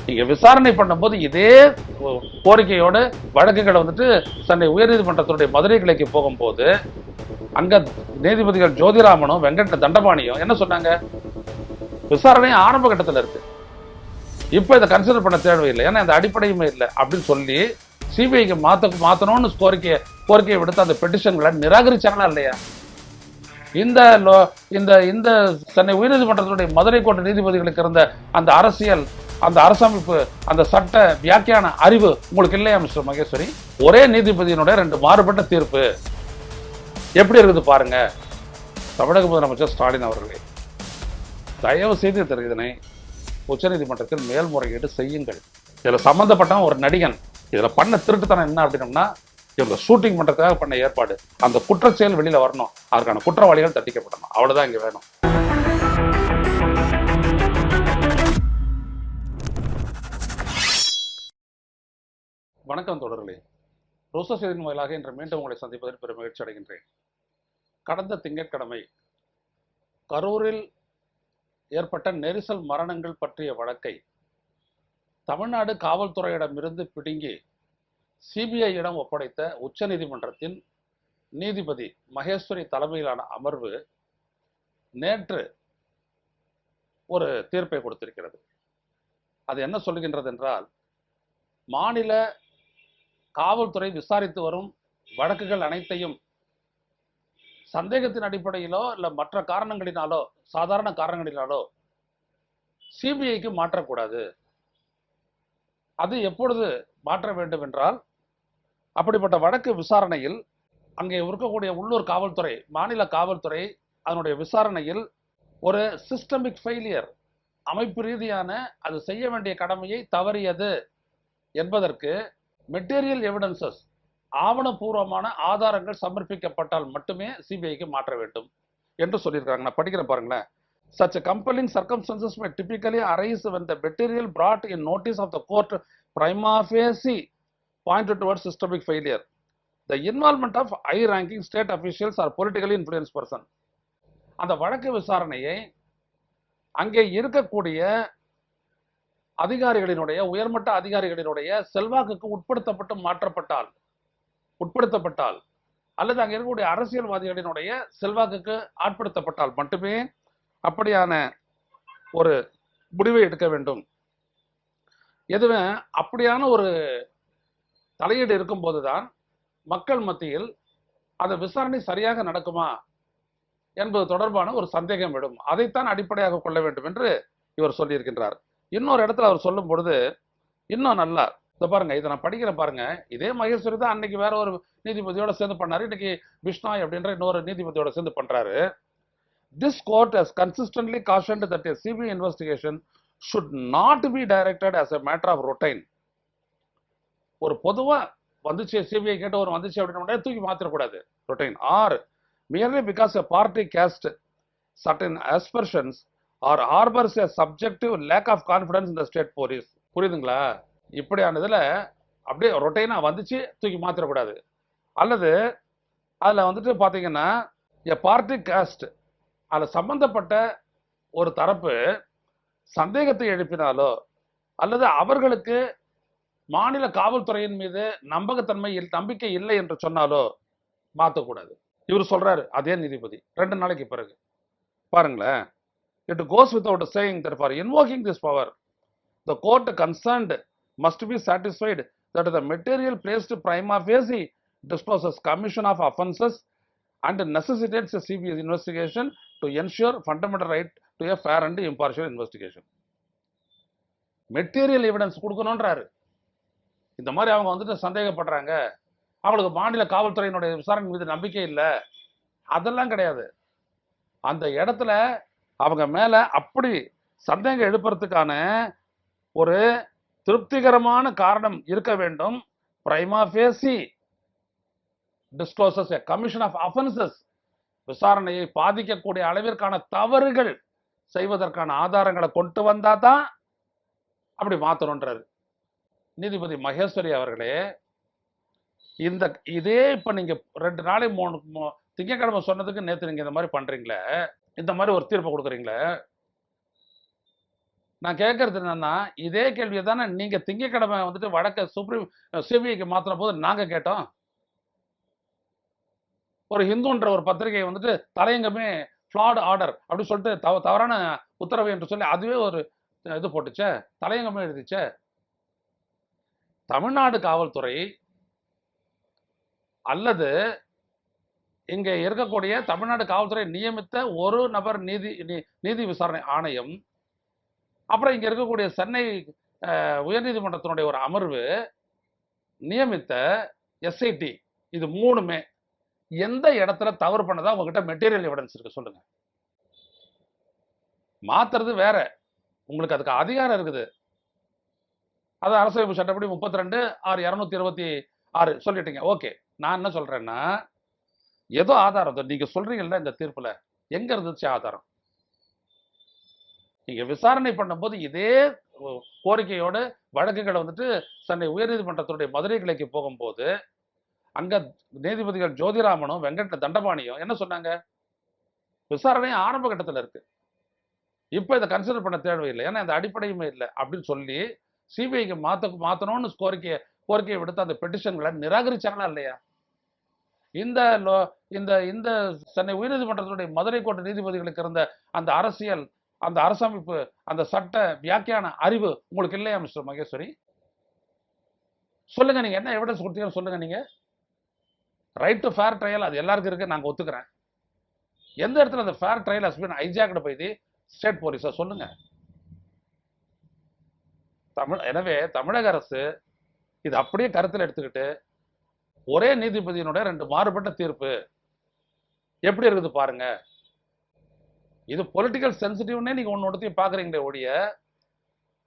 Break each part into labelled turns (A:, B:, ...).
A: நீங்க விசாரணை பண்ணும்போது இதே கோரிக்கையோடு வழக்குகளை வந்துட்டு சென்னை உயர்நீதிமன்றத்தினுடைய மதுரை கிளைக்கு போகும்போது அங்க நீதிபதிகள் ஜோதிராமனும் வெங்கட தண்டபாணியும் என்ன சொன்னாங்க, விசாரணை ஆரம்ப கட்டத்தில் இருக்கு, இப்ப இதை கன்சிடர் பண்ண தேவையில்லை, ஏன்னா இந்த அடிப்படையுமே இல்லை அப்படின்னு சொல்லி சிபிஐக்கு மாத்தணும்னு கோரிக்கையை விடுத்து அந்த பெட்டிஷன்களை நிராகரிச்சாங்களா இல்லையா? இந்த இந்த இந்த சென்னை உயர்நீதிமன்றத்தினுடைய மதுரை கோட்ட நீதிபதிகளுக்கு இருந்த அந்த அரசியல், அந்த அரசமைப்பு, அந்த சட்ட வியாக்கியான அறிவு உங்களுக்கு இல்லையா மிஸ்டர் மகேஸ்வரி? ஒரே நீதிபதியினுடைய 2 மாறுபட்ட தீர்ப்பு எப்படி இருக்குது பாருங்க. தமிழக முதலமைச்சர் ஸ்டாலின் அவர்களே, தயவு செய்து இதனை உச்சநீதிமன்றத்தில் மேல்முறையீடு செய்யுங்கள். இதுல சம்பந்தப்பட்ட ஒரு நடிகன் இதுல பண்ண திருட்டுத்தனம் என்ன அப்படின்னம்னா, இவங்க ஷூட்டிங் பண்றதுக்காக பண்ண ஏற்பாடு, அந்த குற்றச்செயல் வெளியில வரணும், அதற்கான குற்றவாளிகள் தண்டிக்கப்படணும், அவ்வளவுதான் இங்க வேணும். வணக்கம் தொடர்களே, ரோசா செய்தியின் வாயிலாக இன்று மீண்டும் உங்களை சந்திப்பதில் பெரும் மகிழ்ச்சி அடைகின்றேன். கடந்த திங்கட்கிழமை கரூரில் ஏற்பட்ட நெரிசல் மரணங்கள் பற்றிய வழக்கை தமிழ்நாடு காவல்துறையிடமிருந்து பிடுங்கி சிபிஐயிடம் ஒப்படைத்த உச்சநீதிமன்றத்தின் நீதிபதி மகேஸ்வரி தலைமையிலான அமர்வு நேற்று ஒரு தீர்ப்பை கொடுத்திருக்கிறது. அது என்ன சொல்கின்றது என்றால், மாநில காவல்துறை விசாரித்து வரும் வழக்குகள் அனைத்தையும் சந்தேகத்தின் அடிப்படையிலோ இல்ல மற்ற காரணங்களினாலோ, சாதாரண காரணங்களினாலோ சிபிஐக்கு மாற்றக்கூடாது. அது எப்பொழுது மாற்ற வேண்டும் என்றால், அப்படிப்பட்ட வழக்கு விசாரணையில் அங்கே இருக்கக்கூடிய உள்ளூர் காவல்துறை, மாநில காவல்துறை அதனுடைய விசாரணையில் ஒரு சிஸ்டமிக் ஃபெயிலியர், அமைப்பு ரீதியான அது செய்ய வேண்டிய கடமையை தவறியது என்பதற்கு மெட்டீரியல் எவிடன்சஸ், ஆவணபூர்வமான ஆதாரங்கள் சமர்ப்பிக்கப்பட்டால் மட்டுமே சிபிஐக்கு மாற்ற வேண்டும் என்று சொல்லியிருக்காங்க. நான் படிக்கிறேன் பாருங்களேன். Such a compelling circumstances may typically arise when the material brought in notice of the court prima facie pointed towards systemic failure, the involvement of high-ranking state officials or politically influenced person. அந்த வழக்கு விசாரணையை அங்கே இருக்கக்கூடிய அதிகாரிகளினுடைய, உயர்மட்ட அதிகாரிகளினுடைய செல்வாக்குக்கு உட்படுத்தப்பட்டால் அல்லது அங்கே இருக்கக்கூடிய அரசியல்வாதிகளினுடைய செல்வாக்குக்கு ஆட்படுத்தப்பட்டால் மட்டுமே அப்படியான ஒரு முடிவை எடுக்க வேண்டும். எதுவும் அப்படியான ஒரு தலையீடு இருக்கும் போதுதான் மக்கள் மத்தியில் அந்த விசாரணை சரியாக நடக்குமா என்பது தொடர்பான ஒரு சந்தேகம் விடும். அதைத்தான் அடிப்படையாக கொள்ள வேண்டும் என்று இவர் சொல்லியிருக்கின்றார். இன்னொரு இடத்துல அவர் சொல்லும் பொழுது இன்னும் நல்லா இதை பாருங்க, இதை நான் படிக்கிற பாருங்க. இதே மகேஸ்வரி தான் அன்னைக்கு வேற ஒரு நீதிபதியோட சேர்ந்து பண்ணாரு, இன்னைக்கு பிஷ்ணாய் அப்படின்ற இன்னொரு நீதிபதியோட சேர்ந்து பண்றாரு. This court has consistently cautioned that a CBI investigation should not be directed as a matter of routine. ஒரு பொதுவா வந்துச்சு, சிபிஐ கேட்ட ஒரு வந்துச்சு அப்படின்னா தூக்கி மாத்திரக்கூடாது routine, or merely because a party cast certain aspersions or harbors a subjective lack of confidence in the state police. புரியுதுங்களா? இப்படியானதுல அப்படியே ரொட்டைனா வந்துச்சு தூக்கி மாத்திரக்கூடாது. அல்லது அதுல வந்துட்டு பாத்தீங்கன்னா பார்ட்டி காஸ்ட், அதில் சம்பந்தப்பட்ட ஒரு தரப்பு சந்தேகத்தை எழுப்பினாலோ அல்லது அவர்களுக்கு மாநில காவல்துறையின் மீது நம்பிக்கை இல்லை என்று சொன்னாலோ மாற்றக்கூடாது. இவர் சொல்றாரு அதே நீதிபதி 2 நாளைக்கு பிறகு. பாருங்களேன், it goes without saying that for invoking this power the court concerned must be satisfied that the material placed prima facie discloses commission of offences and necessitates a CBI investigation to ensure fundamental right to a fair and impartial investigation. Material evidence கொடுக்கணும்ன்றாரு. இந்த மாதிரி அவங்க வந்துட்டு சந்தேகப்படுறாங்க, அவங்களுக்கு மாநில காவல்துறையினுடைய விசாரணை மீது நம்பிக்கை இல்லை, அதெல்லாம் கிடையாது. அந்த இடத்துல அவங்க மேல அப்படி சந்தேகம் எழுப்புறதுக்கான ஒரு திருப்திகரமான காரணம் இருக்க வேண்டும். Prima facie discloses a commission of offences, விசாரணையை பாதிக்கக்கூடிய அளவிற்கான தவறுகள் செய்வதற்கான ஆதாரங்களை கொண்டு வந்தா தான் அப்படி மாத்தணும்ன்றாரு நீதிபதி மகேஸ்வரி அவர்களே. இதே இப்ப நீங்க 2 நாளை 3 திங்கட்கிழமை சொன்னதுக்கு நேற்று நீங்க இந்த மாதிரி பண்றீங்களே, இந்த மாதிரி ஒரு தீர்ப்பு கொடுக்குறீங்களே, நான் கேட்கறது என்னன்னா, இதே கேள்வியை தானே நீங்க திங்கட்கிழமை வந்துட்டு வழக்க சிபிஐக்கு மாத்தின போது நாங்க கேட்டோம். ஒரு ஹிந்துன்ற ஒரு பத்திரிகை வந்துட்டு தலையங்கமே ஃப்ளாட் ஆர்டர் அப்படி சொல்லிட்டு தவறான உத்தரவு என்று சொல்லி அதுவே ஒரு இது போட்டுச்சே, தலையங்கமே எழுதிச்சே. தமிழ்நாடு காவல்துறை அல்லது இங்க இருக்கக்கூடிய தமிழ்நாடு காவல்துறை நியமித்த ஒரு நபர் நீதி விசாரணை ஆணையம், அப்புறம் இங்க இருக்கக்கூடிய சென்னை உயர்நீதிமன்றத்தினுடைய ஒரு அமர்வு நியமித்த எஸ்ஐடி, இது மூணுமே எந்த இடத்துல தவறு பண்ணதா உங்ககிட்ட மெட்டீரியல் எவிடன்ஸ் இருக்கு சொல்லுங்க. மாத்துறது வேற, உங்களுக்கு அதுக்கு அதிகாரம் இருக்குது. அது அரசியலமைப்பு சட்டப்படி 32/226 சொல்லிட்டீங்க. ஓகே, நான் என்ன சொல்றேன்னா, ஏதோ ஆதாரம் நீங்க சொல்றீங்கல்ல இந்த தீர்ப்புல, எங்க இருந்துச்சு ஆதாரம்? நீங்க விசாரணை பண்ணும்போது இதே கோரிக்கையோடு வழக்குகளை வந்துட்டு சென்னை உயர்நீதிமன்றத்துடைய மதுரை கிளைக்கு போகும்போது அங்க நீதிபதிகள் ஜோதிராமனும் வெங்கட தண்டபாணியும் என்ன சொன்னாங்க? விசாரணை ஆரம்ப கட்டத்தில் இருக்கு, இப்ப இதை கன்சிடர் பண்ண தேவையில்லை, ஏன்னா இந்த அடிப்படையுமே இல்லை அப்படின்னு சொல்லி சிபிஐக்கு மாத்தணும்னு கோரிக்கையை விடுத்து அந்த பெட்டிஷன்களை நிராகரிச்சாங்களா இல்லையா? இந்த இந்த இந்த சென்னை உயர்நீதிமன்றத்தினுடைய மதுரை கோட்டை நீதிபதிகளுக்கு இருந்த அந்த அரசியல், அந்த அரசமைப்பு, அந்த சட்ட வியாக்கியான அறிவு உங்களுக்கு இல்லையா மிஸ்டர் மகேஸ்வரி? சொல்லுங்க, நீங்க என்ன எவிடன்ஸ் கொடுத்தீங்கன்னு சொல்லுங்க. நீங்க ரைட் டு ஃபேர் ட்ரையல் அது எல்லாருக்கும் இருக்கு, நாங்க ஒத்துக்கிறேன். எந்த இடத்துல அந்த fair trial has been hijacked by the state போலீஸா சொல்லுங்க. எனவே தமிழக அரசு இது அப்படியே கருத்தில் எடுத்துக்கிட்டு ஒரே நீதிபதியினுடைய 2 மாறுபட்ட தீர்ப்பு எப்படி இருக்குது பாருங்க. இது பொலிட்டிக்கல் சென்சிட்டிவ்னே நீங்க ஒன்னொடத்தையும் பாக்குறீங்களே ஒழிய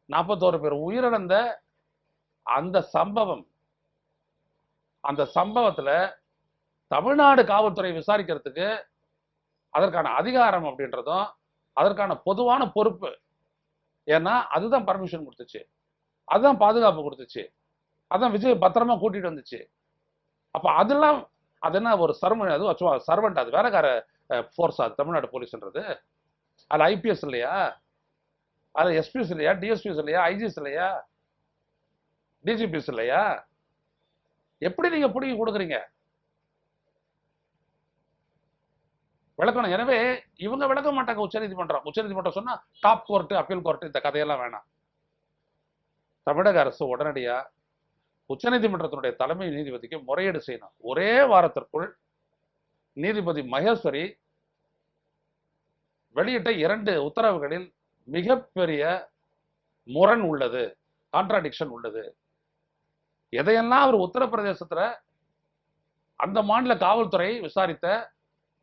A: 41 பேர் உயிரிழந்த அந்த சம்பவத்துல தமிழ்நாடு காவல்துறை விசாரிக்கிறதுக்கு அதற்கான அதிகாரம் அப்படின்றதும் அதற்கான பொதுவான பொறுப்பு, ஏன்னா அதுதான் பர்மிஷன் கொடுத்துச்சு, அதுதான் பாதுகாப்பு கொடுத்துச்சு, அதான் விஜய் பத்திரமா கூட்டிட்டு வந்துச்சு. அப்ப அதெல்லாம் அது என்ன ஒரு சர்வெண்ட், அது வேலைக்கார ஃபோர்ஸ், அது தமிழ்நாடு போலீஸ்ன்றது. அது ஐபிஎஸ் இல்லையா, அது எஸ்பிஎஸ் இல்லையா, டிஎஸ்பிஎஸ் இல்லையா, ஐஜிஎஸ் இல்லையா, டிஜிபிஎஸ் இல்லையா? எப்படி நீங்க பிடிங்கி கொடுக்குறீங்க? விளக்கணும். எனவே இவங்க விளக்க மாட்டாங்க. உச்சநீதிமன்றம் சொன்னா டாப் கோர்ட், அப்பீல் கோர்ட், இந்த கதையெல்லாம் வேணாம். தமிழக அரசு உடனடியா உச்சநீதிமன்றத்தினுடைய தலைமை நீதிபதிக்கு முறையீடு செய்யணும். ஒரே வாரத்திற்குள் நீதிபதி மகேஸ்வரி வெளியிட்ட 2 உத்தரவுகளில் மிகப்பெரிய முரண் உள்ளது, கான்ட்ராடிக்ஷன் உள்ளது. எதையெல்லாம் அவர் உத்தரப்பிரதேசத்துல அந்த மாநில காவல்துறை விசாரித்த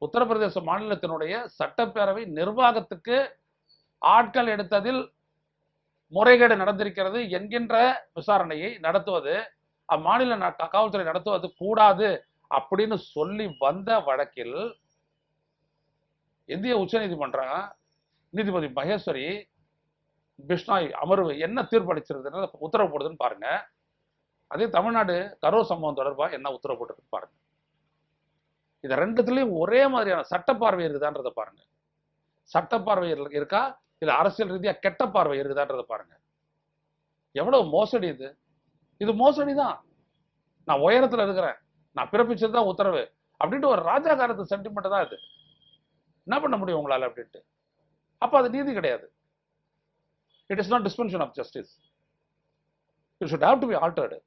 A: உத்தரப்பிரதேச மாநிலத்தினுடைய சட்டப்பேரவை நிர்வாகத்துக்கு ஆட்கள் எடுத்ததில் முறைகேடு நடந்திருக்கிறது என்கின்ற விசாரணையை நடத்துவது அம்மாநில காவல்துறை நடத்துவது கூடாது அப்படின்னு சொல்லி வந்த வழக்கில் இந்திய உச்ச நீதிமன்றம் நீதிபதி மகேஸ்வரி பிஷ்னாய் அமர்வு என்ன தீர்ப்பளிச்சிருக்குன்னு உத்தரவு போடுதுன்னு பாருங்க. அதே தமிழ்நாடு கரூர் சம்பவம் தொடர்பாக என்ன உத்தரவு போட்டுருக்குன்னு பாருங்க. இது ரெண்டுத்துலயும் ஒரே மாதிரியான சட்ட பார்வை இருக்குதான்றத பாருங்க. சட்ட பார்வை இருக்கா இல்ல அரசியல் ரீதியா கெட்ட பார்வை இருக்குதான்றத பாருங்க. எவ்வளவு மோசடி இது! இது மோசடி தான். நான் உயரத்துல இருக்கிறேன், நான் பிறப்பிச்சதுதான் உத்தரவு அப்படின்ட்டு ஒரு ராஜா காலத்து சென்டிமெண்ட் தான் இது. என்ன பண்ண முடியும் உங்களால அப்படின்ட்டு. அப்ப அது நீதி கிடையாது. It is not dispensation of justice. It should have to be altered.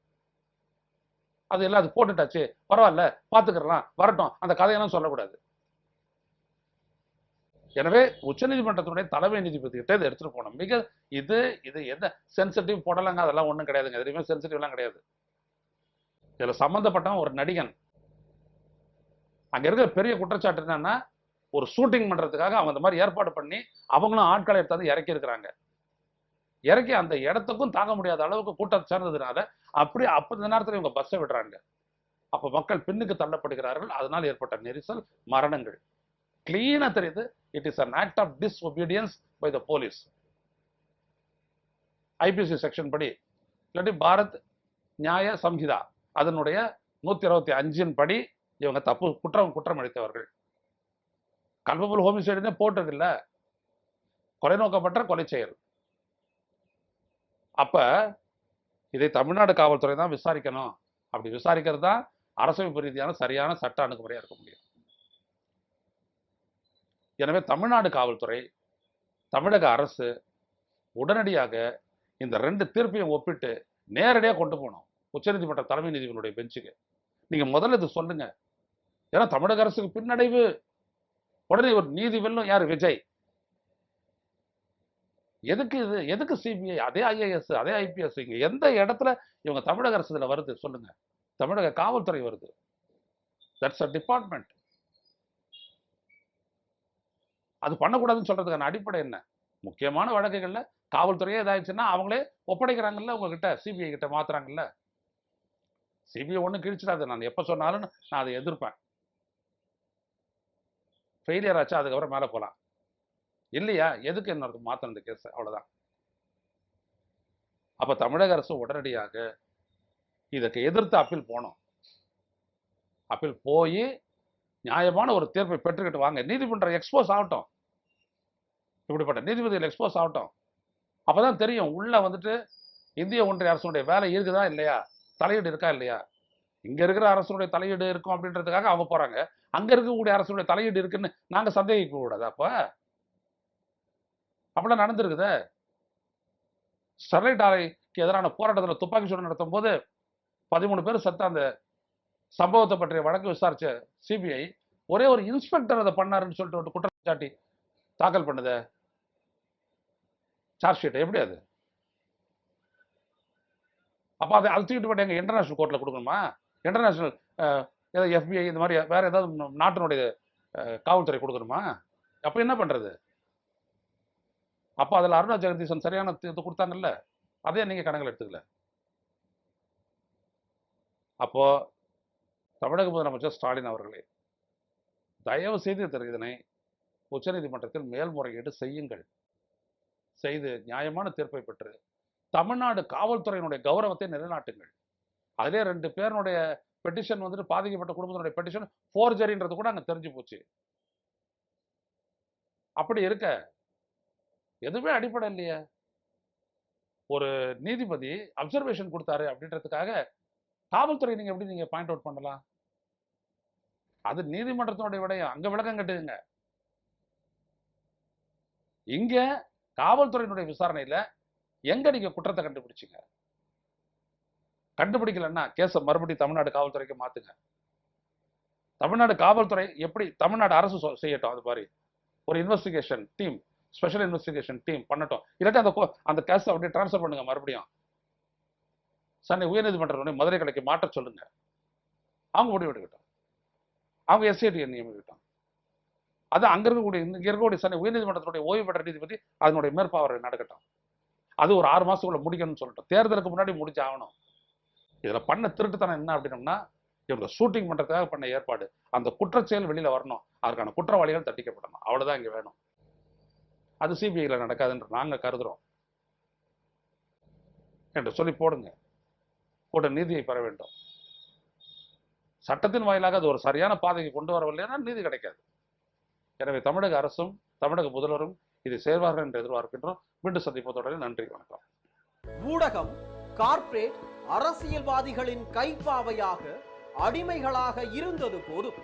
A: அது எல்லாம் அது போட்டுட்டாச்சு, பரவாயில்ல பாத்துக்கலாம், வரட்டும், அந்த கதையெல்லாம் சொல்லக்கூடாது. எனவே உச்சநீதிமன்றத்தினுடைய தலைமை நீதிபதி கிட்ட இதை எடுத்துட்டு போனோம். இது எந்த சென்சிட்டிவ் போடலாங்க, அதெல்லாம் ஒண்ணும் கிடையாதுங்க. எதுவுமே சென்சிட்டிவ் எல்லாம் கிடையாது. இதுல சம்பந்தப்பட்டவன் ஒரு நடிகன். அங்க இருக்கிற பெரிய குற்றச்சாட்டு என்னன்னா, ஒரு ஷூட்டிங் பண்றதுக்காக அவங்க இந்த மாதிரி ஏற்பாடு பண்ணி அவங்களும் ஆட்களை எடுத்தாந்து இறக்கி இருக்கிறாங்க. இறக்கி அந்த இடத்துக்கும் தாங்க முடியாத அளவுக்கு கூட்டம் சேர்ந்ததுனால அப்ப இந்த நேரத்தில் இவங்க பஸ்ஸை விடுறாங்க. அப்ப மக்கள் பின்னுக்கு தள்ளப்படுகிறார்கள். அதனால் ஏற்பட்ட நெரிசல், மரணங்கள் கிளீனா தெரியுது. It is an act of disobedience by the police. IBC section படி இல்லாட்டி பாரத் நியாய சம்ஹிதா அதனுடைய 125 படி இவங்க குற்றம் அளித்தவர்கள். கல்பபுல் ஹோமிசைடுன்னு போட்டது இல்ல, கொலை நோக்கப்பட்ட கொலை செயல். அப்ப இதை தமிழ்நாடு காவல்துறை தான் விசாரிக்கணும். அப்படி விசாரிக்கிறது தான் அரசமைப்பு ரீதியான சரியான சட்ட அணுகுமுறையா இருக்க முடியும். எனவே தமிழ்நாடு காவல்துறை, தமிழக அரசு உடனடியாக இந்த 2 தீர்ப்பையும் ஒப்பிட்டு நேரடியாக கொண்டு போகணும் உச்சநீதிமன்ற தலைமை நீதிபதியினுடைய பெஞ்சுக்கு. நீங்க முதல்ல இது சொல்லுங்க. ஏன்னா தமிழக அரசுக்கு பின்னடைவு. உடனே ஒரு நீதி வெல்லும். யாரு? விஜய். எதுக்கு இது? எதுக்கு சிபிஐ? அதே ஐஏஎஸ், அதே ஐபிஎஸ். இங்க எந்த இடத்துல இவங்க தமிழக அரசு இதுல வருது சொல்லுங்க? தமிழக காவல்துறை வருது. That's a department. அது பண்ணக்கூடாதுன்னு சொல்றதுக்கான அடிப்படை என்ன? முக்கியமான வழக்குகள்ல காவல்துறையே இதாச்சுன்னா அவங்களே ஒப்படைக்கிறாங்கல்ல உங்ககிட்ட, சிபிஐ கிட்ட மாத்துறாங்கல்ல. சிபிஐ ஒன்றும் கிழிச்சிடாது. நான் எப்ப சொன்னாலும் நான் அதை எதிர்ப்பேன். ஃபெயிலியர் ஆச்சா அதுக்கப்புறம் மேலே போகலாம். இல்லையா எதுக்கு என்ன மாத்தணும் இந்த கேஸ்? அவ்வளவுதான். அப்ப தமிழக அரசு உடனடியாக இதற்கு எதிர்த்து அப்பீல் போனோம். அப்பீல் போய் நியாயமான ஒரு தீர்ப்பை பெற்றுக்கிட்டு வாங்க. நீதிமன்றம் எக்ஸ்போஸ் ஆகட்டும். இப்படிப்பட்ட நீதிபதிகள் எக்ஸ்போஸ் ஆகட்டும். அப்பதான் தெரியும் உள்ள வந்துட்டு இந்திய ஒன்றிய அரசுடைய வேலை இருக்குதா இல்லையா, தலையீடு இருக்கா இல்லையா. இங்க இருக்கிற அரசுடைய தலையீடு இருக்கும் அப்படின்றதுக்காக அவங்க போறாங்க. அங்க இருக்கக்கூடிய அரசுடைய தலையீடு இருக்குன்னு நாங்க சந்தேகிக்க கூடாது. அப்பெல்லாம் நடந்திருக்குது. ஸ்டெர்லைட் ஆலைக்கு எதிரான போராட்டத்தில் துப்பாக்கி சூடு நடத்தும் போது 13 பேர் செத்த அந்த சம்பவத்தை பற்றிய வழக்கு விசாரிச்ச சிபிஐ ஒரே ஒரு இன்ஸ்பெக்டர் அதை பண்ணாருன்னு சொல்லிட்டு ஒரு குற்றச்சாட்டி தாக்கல் பண்ணுது சார்ஜ் ஷீட். எப்படி அது? அப்ப அதை அழுத்திக்கிட்டு போட்டு எங்க இன்டர்நேஷனல் கோர்ட்ல கொடுக்கணுமா? இன்டர்நேஷனல் ஏதாவது FBI இந்த மாதிரி வேற ஏதாவது நாட்டினுடைய காவல்துறை கொடுக்கணுமா? அப்ப என்ன பண்றது? அப்ப அதுல அருணா ஜெகதீசன் சரியான இது கொடுத்தாங்கல்ல, அதே நீங்க கணக்கில் எடுத்துக்கல. அப்போ தமிழக முதலமைச்சர் ஸ்டாலின் அவர்களே, தயவு செய்து இதனை உச்சநீதிமன்றத்தில் மேல்முறையீடு செய்யுங்கள். செய்து நியாயமான தீர்ப்பை பெற்று தமிழ்நாடு காவல்துறையினுடைய கௌரவத்தை நிலைநாட்டுங்கள். அதிலே 2 பேருடைய பெட்டிஷன் வந்துட்டு பாதிக்கப்பட்ட குடும்பத்தினுடைய பெட்டிஷன் ஃபோர்ஜரின்றது கூட அங்க தெரிஞ்சு போச்சு. அப்படி இருக்க எதுவுமே அடிப்படை இல்லையே. ஒரு நீதிபதி அப்சர்வேஷன் கொடுத்தாரு அப்படின்றதுக்காக காவல்துறை நீங்க எப்படி நீங்க பாயிண்ட் அவுட் பண்ணலாம்? அது நீதிமன்றத்தினுடைய விடயம். அங்க விளக்கம் கட்டுங்க. இங்க காவல்துறையினுடைய விசாரணையில எங்க நீங்க குற்றத்தை கண்டுபிடிச்சீங்க? கண்டுபிடிக்கலன்னா கேஸை மறுபடியும் தமிழ்நாடு காவல்துறைக்கு மாத்துங்க. தமிழ்நாடு காவல்துறை எப்படி தமிழ்நாடு அரசு செய்யட்டும். அது மாதிரி ஒரு investigation team, special investigation team பண்ணட்டும். இல்லாட்டி அந்த கேஸ் அப்படியே டிரான்ஸ்ஃபர் பண்ணுங்க. மறுபடியும் சென்னை உயர்நீதிமன்றத்துடைய மதுரை கிளைக்கு மாற்ற சொல்லுங்க. அவங்க முடிவு எடுக்கட்டும். அவங்க எஸ்ஐடியை நியமிக்கட்டும். அது அங்க இருக்கக்கூடிய சென்னை உயர்நீதிமன்றத்துடைய ஓய்வு பெற்ற நீதிபதி அதனுடைய மேற்பார்வை நடக்கட்டும். அது ஒரு 6 மாசத்துக்குள்ள முடிக்கணும்னு சொல்லிட்டோம். தேர்தலுக்கு முன்னாடி முடிச்சு ஆகணும். இதுல பண்ண திருட்டுத்தனம் என்ன அப்படின்னம்னா, இவங்க ஷூட்டிங் பண்றதுக்காக பண்ண ஏற்பாடு. அந்த குற்றச்செயல் வெளியில வரணும். அதுக்கான குற்றவாளிகள் தண்டிக்கப்படணும். அவ்வளவுதான் இங்க வேணும். அது சிபிஐல நடக்காதுன்ற நாங்க கருதுறோம் என்று சொல்லி போடுங்க. போட்ட நீதியை பெற வேண்டும். சட்டத்தின் வாயிலாக அது ஒரு சரியான பாதைக்கு கொண்டு வரவில்லைன்னா நீதி கிடைக்காது. எனவே தமிழக அரசும் தமிழக முதல்வரும் இதை செய்வார்கள் என்று எதிர்பார்க்கின்றோம். மீண்டும் சந்திப்பதோடு நன்றி, வணக்கம்.
B: ஊடகம் கார்ப்பரேட் அரசியல்வாதிகளின் கைப்பாவையாக அடிமைகளாக இருந்தது போதும்.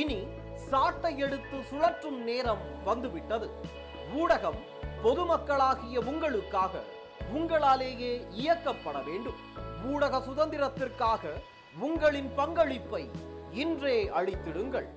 B: இனி சாட்டை எடுத்து சுழற்றும் நேரம் வந்துவிட்டது. ஊடகம் பொதுமக்களாகிய உங்களுக்காக, உங்களாலேயே இயக்கப்பட வேண்டும். ஊடக சுதந்திரத்திற்காக உங்களின் பங்களிப்பை இன்றே அளித்திடுங்கள்.